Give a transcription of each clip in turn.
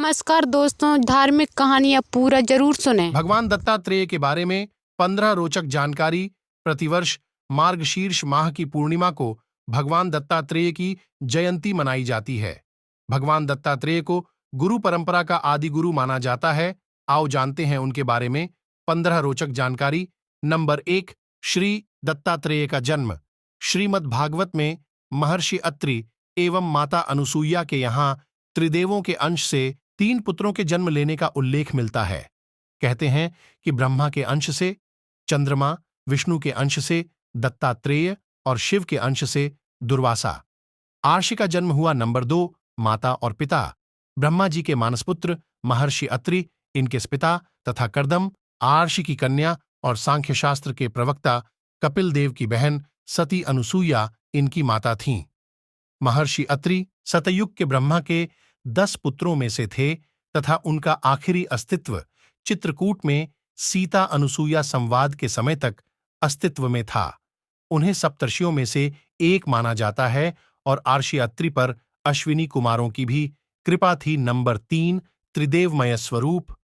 नमस्कार दोस्तों, धार्मिक कहानियाँ पूरा जरूर सुनें। भगवान दत्तात्रेय के बारे में 15 रोचक जानकारी। प्रतिवर्ष मार्गशीर्ष माह की पूर्णिमा को भगवान दत्तात्रेय की जयंती मनाई जाती है। भगवान दत्तात्रेय को गुरु परंपरा का आदि गुरु माना जाता है। आओ जानते हैं उनके बारे में 15 रोचक जानकारी। नंबर 1, श्री दत्तात्रेय का जन्म। श्रीमद् भागवत में महर्षि अत्रि एवं माता अनुसूया के यहाँ त्रिदेवों के अंश से 3 पुत्रों के जन्म लेने का उल्लेख मिलता है। कहते हैं कि ब्रह्मा के अंश से चंद्रमा, विष्णु के अंश से दत्तात्रेय और शिव के अंश से दुर्वासा। आर्षि का जन्म हुआ। नंबर 2, माता और पिता। ब्रह्मा जी के मानसपुत्र महर्षि अत्रि इनके पिता तथा कर्दम आर्षि की कन्या और सांख्य शास्त्र के प्रवक्ता कपिल देव की बहन सती अनुसूया इनकी माता थीं। महर्षि अत्रि सतयुग के ब्रह्मा के 10 पुत्रों में से थे तथा उनका आखिरी अस्तित्व चित्रकूट में सीता अनुसूया संवाद के समय तक अस्तित्व में था। उन्हें सप्तर्षियों में से एक माना जाता है और आर्षि अत्रि पर अश्विनी कुमारों की भी कृपा थी। नंबर 3, त्रिदेवमय स्वरूप।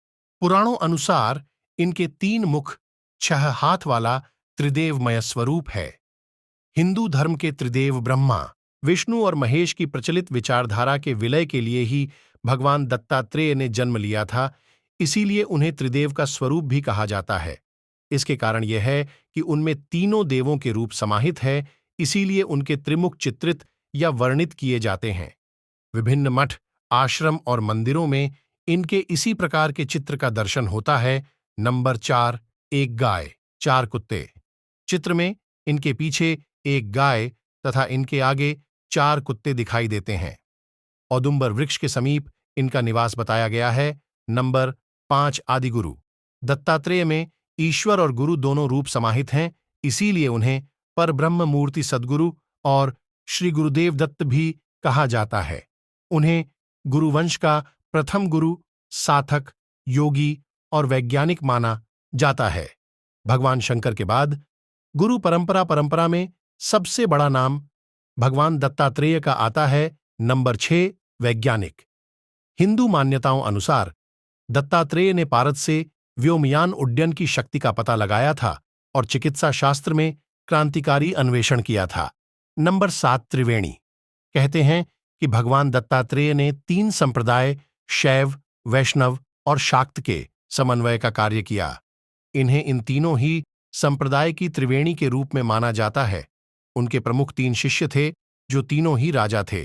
पुराणों अनुसार इनके 3 मुख 6 हाथ वाला त्रिदेवमय स्वरूप है। हिंदू धर्म के त्रिदेव ब्रह्मा, विष्णु और महेश की प्रचलित विचारधारा के विलय के लिए ही भगवान दत्तात्रेय ने जन्म लिया था, इसीलिए उन्हें त्रिदेव का स्वरूप भी कहा जाता है। इसके कारण यह है कि उनमें तीनों देवों के रूप समाहित है, इसीलिए उनके त्रिमुख चित्रित या वर्णित किए जाते हैं। विभिन्न मठ, आश्रम और मंदिरों में इनके इसी प्रकार के चित्र का दर्शन होता है। नंबर 4, एक गाय, 4 कुत्ते। चित्र में इनके पीछे एक गाय तथा इनके आगे 4 कुत्ते दिखाई देते हैं। औदुंबर वृक्ष के समीप इनका निवास बताया गया है। नंबर 5, आदिगुरु। दत्तात्रेय में ईश्वर और गुरु दोनों रूप समाहित हैं, इसीलिए उन्हें परब्रह्म मूर्ति सद्गुरु और श्री गुरुदेव दत्त भी कहा जाता है। उन्हें गुरुवंश का प्रथम गुरु, साधक, योगी और वैज्ञानिक माना जाता है। भगवान शंकर के बाद गुरु परंपरा में सबसे बड़ा नाम भगवान दत्तात्रेय का आता है। नंबर 6, वैज्ञानिक। हिंदू मान्यताओं अनुसार दत्तात्रेय ने पारद से व्योमयान उड्डयन की शक्ति का पता लगाया था और चिकित्सा शास्त्र में क्रांतिकारी अन्वेषण किया था। नंबर 7, त्रिवेणी। कहते हैं कि भगवान दत्तात्रेय ने 3 संप्रदाय शैव, वैष्णव और शाक्त के समन्वय का कार्य किया। इन्हें इन तीनों ही संप्रदाय की त्रिवेणी के रूप में माना जाता है। उनके प्रमुख 3 शिष्य थे जो तीनों ही राजा थे।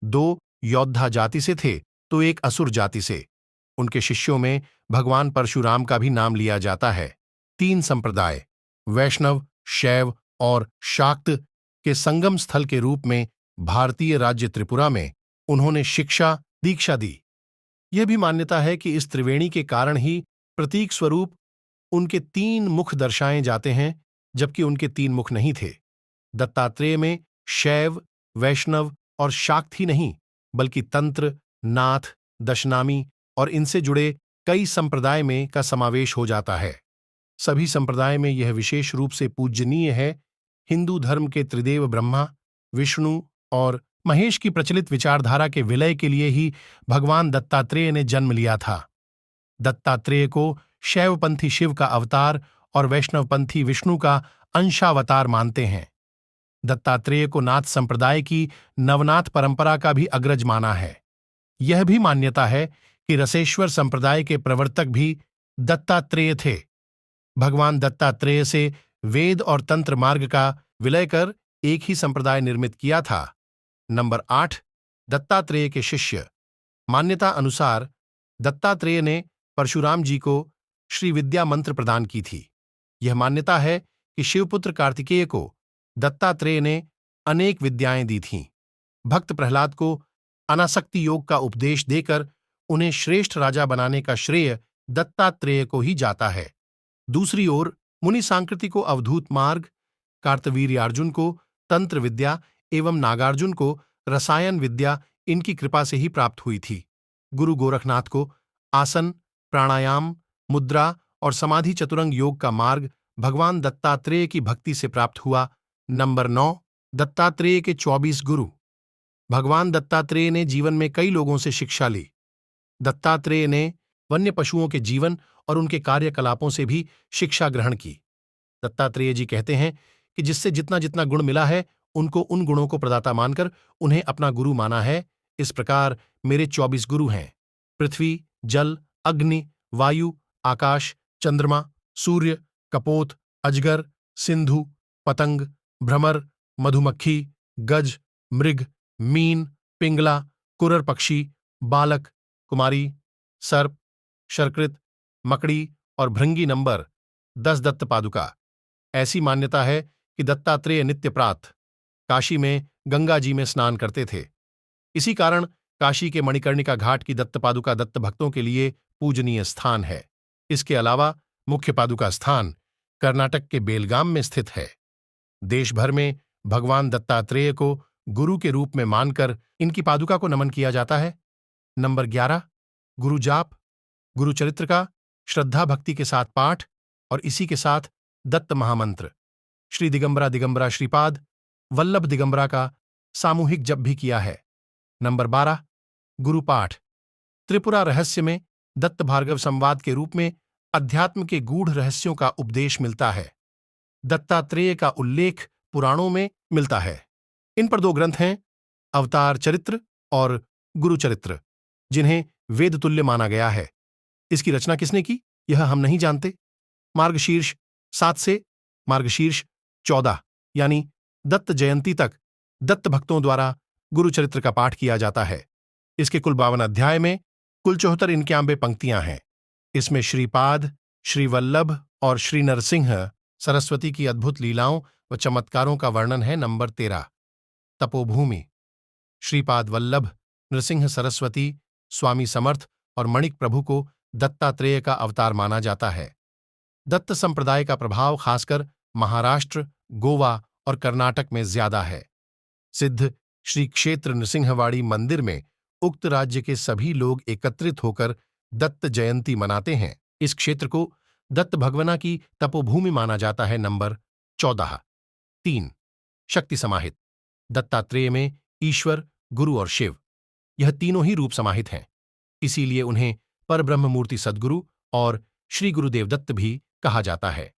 2 योद्धा जाति से थे तो एक असुर जाति से। उनके शिष्यों में भगवान परशुराम का भी नाम लिया जाता है। 3 संप्रदाय वैष्णव, शैव और शाक्त के संगम स्थल के रूप में भारतीय राज्य त्रिपुरा में उन्होंने शिक्षा दीक्षा दी। यह भी मान्यता है कि इस त्रिवेणी के कारण ही प्रतीक स्वरूप उनके 3 मुख दर्शाए जाते हैं, जबकि उनके 3 मुख नहीं थे। दत्तात्रेय में शैव, वैष्णव और शाक्त ही नहीं बल्कि तंत्र, नाथ, दशनामी और इनसे जुड़े कई संप्रदाय में का समावेश हो जाता है। सभी संप्रदाय में यह विशेष रूप से पूजनीय है। हिंदू धर्म के त्रिदेव ब्रह्मा, विष्णु और महेश की प्रचलित विचारधारा के विलय के लिए ही भगवान दत्तात्रेय ने जन्म लिया था। दत्तात्रेय को शैवपंथी शिव का अवतार और वैष्णवपंथी विष्णु का अंशावतार मानते हैं। दत्तात्रेय को नाथ संप्रदाय की नवनाथ परंपरा का भी अग्रज माना है। यह भी मान्यता है कि रसेश्वर संप्रदाय के प्रवर्तक भी दत्तात्रेय थे। भगवान दत्तात्रेय से वेद और तंत्र मार्ग का विलय कर एक ही संप्रदाय निर्मित किया था। नंबर 8, दत्तात्रेय के शिष्य। मान्यता अनुसार दत्तात्रेय ने परशुराम जी को श्री विद्या मंत्र प्रदान की थी। यह मान्यता है कि शिवपुत्र कार्तिकेय को दत्तात्रेय ने अनेक विद्याएं दी थीं। भक्त प्रहलाद को अनासक्ति योग का उपदेश देकर उन्हें श्रेष्ठ राजा बनाने का श्रेय दत्तात्रेय को ही जाता है। दूसरी ओर मुनि सांकृति को अवधूत मार्ग, कार्तवीर्यार्जुन को तंत्र विद्या एवं नागार्जुन को रसायन विद्या इनकी कृपा से ही प्राप्त हुई थी। गुरु गोरखनाथ को आसन, प्राणायाम, मुद्रा और समाधि चतुरंग योग का मार्ग भगवान दत्तात्रेय की भक्ति से प्राप्त हुआ। नंबर 9, दत्तात्रेय के 24 गुरु। भगवान दत्तात्रेय ने जीवन में कई लोगों से शिक्षा ली। दत्तात्रेय ने वन्य पशुओं के जीवन और उनके कार्यकलापों से भी शिक्षा ग्रहण की। दत्तात्रेय जी कहते हैं कि जिससे जितना जितना गुण मिला है उनको उन गुणों को प्रदाता मानकर उन्हें अपना गुरु माना है। इस प्रकार मेरे 24 गुरु हैं: पृथ्वी, जल, अग्नि, वायु, आकाश, चंद्रमा, सूर्य, कपोत, अजगर, सिंधु, पतंग, भ्रमर, मधुमक्खी, गज, मृग, मीन, पिंगला, कुरर पक्षी, बालक, कुमारी, सर्प, शर्कृत, मकड़ी और भृंगी। नंबर 10 दत्त पादुका। ऐसी मान्यता है कि दत्तात्रेय नित्य प्रातः काशी में गंगा जी में स्नान करते थे। इसी कारण काशी के मणिकर्णिका घाट की दत्त पादुका दत्त भक्तों के लिए पूजनीय स्थान है। इसके अलावा मुख्य पादुका स्थान कर्नाटक के बेलगाम में स्थित है। देश भर में भगवान दत्तात्रेय को गुरु के रूप में मानकर इनकी पादुका को नमन किया जाता है। नंबर 11 गुरु जाप। गुरु चरित्र का श्रद्धा भक्ति के साथ पाठ और इसी के साथ दत्त महामंत्र श्री दिगंबरा दिगंबरा श्रीपाद वल्लभ दिगंबरा का सामूहिक जप भी किया है। नंबर 12 गुरु पाठ। त्रिपुरा रहस्य में दत्त भार्गव संवाद के रूप में अध्यात्म के गूढ़ रहस्यों का उपदेश मिलता है। दत्तात्रेय का उल्लेख पुराणों में मिलता है। इन पर 2 ग्रंथ हैं, अवतार चरित्र और गुरु चरित्र, जिन्हें वेद तुल्य माना गया है। इसकी रचना किसने की यह हम नहीं जानते। मार्गशीर्ष 7 से मार्गशीर्ष 14 यानी दत्त जयंती तक दत्त भक्तों द्वारा गुरु चरित्र का पाठ किया जाता है। इसके कुल 52 अध्याय में कुल 74 91 पंक्तियां हैं। इसमें श्रीपाद, श्री वल्लभ और श्री नरसिंह सरस्वती की अद्भुत लीलाओं व चमत्कारों का वर्णन है। नंबर 13 तपोभूमि। श्रीपाद वल्लभ, नरसिंह सरस्वती, स्वामी समर्थ और मणिक प्रभु को दत्तात्रेय का अवतार माना जाता है। दत्त संप्रदाय का प्रभाव खासकर महाराष्ट्र, गोवा और कर्नाटक में ज्यादा है। सिद्ध श्री क्षेत्र नृसिंहवाड़ी मंदिर में उक्त राज्य के सभी लोग एकत्रित होकर दत्त जयंती मनाते हैं। इस क्षेत्र को दत्त भगवना की तपोभूमि माना जाता है। नंबर 14 3 शक्ति समाहित। दत्तात्रेय में ईश्वर, गुरु और शिव यह तीनों ही रूप समाहित हैं। इसीलिए उन्हें परब्रह्म मूर्ति सद्गुरु और श्री गुरुदेव दत्त भी कहा जाता है।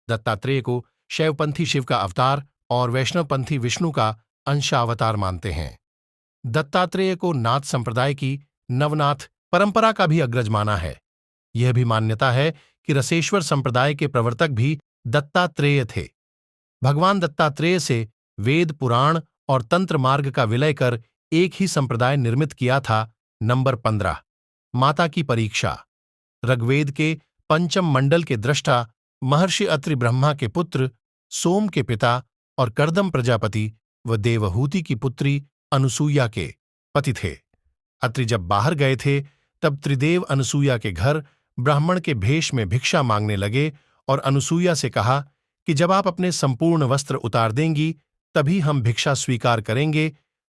दत्तात्रेय को शैवपंथी शिव का अवतार और वैष्णवपंथी विष्णु का अंशावतार मानते हैं। दत्तात्रेय को नाथ संप्रदाय की नवनाथ परंपरा का भी अग्रज माना है। यह भी मान्यता है कि रसेश्वर संप्रदाय के प्रवर्तक भी दत्तात्रेय थे। भगवान दत्तात्रेय से वेद, पुराण और तंत्र मार्ग का विलय कर एक ही संप्रदाय निर्मित किया था। नंबर 15 माता की परीक्षा। ऋग्वेद के पंचम मंडल के दृष्टा महर्षि अत्रि ब्रह्मा के पुत्र, सोम के पिता और कर्दम प्रजापति व देवहूति की पुत्री अनुसूया के पति थे। अत्रि जब बाहर गए थे तब त्रिदेव अनुसूया के घर ब्राह्मण के भेष में भिक्षा मांगने लगे और अनुसूया से कहा कि जब आप अपने संपूर्ण वस्त्र उतार देंगी तभी हम भिक्षा स्वीकार करेंगे।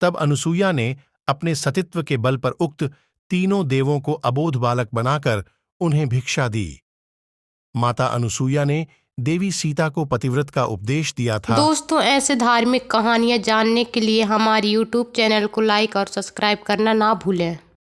तब अनुसूया ने अपने सतित्व के बल पर उक्त तीनों देवों को अबोध बालक बनाकर उन्हें भिक्षा दी। माता अनुसूया ने देवी सीता को पतिव्रत का उपदेश दिया था। दोस्तों, ऐसे धार्मिक कहानियाँ जानने के लिए हमारे YouTube चैनल को लाइक और सब्सक्राइब करना ना भूलें।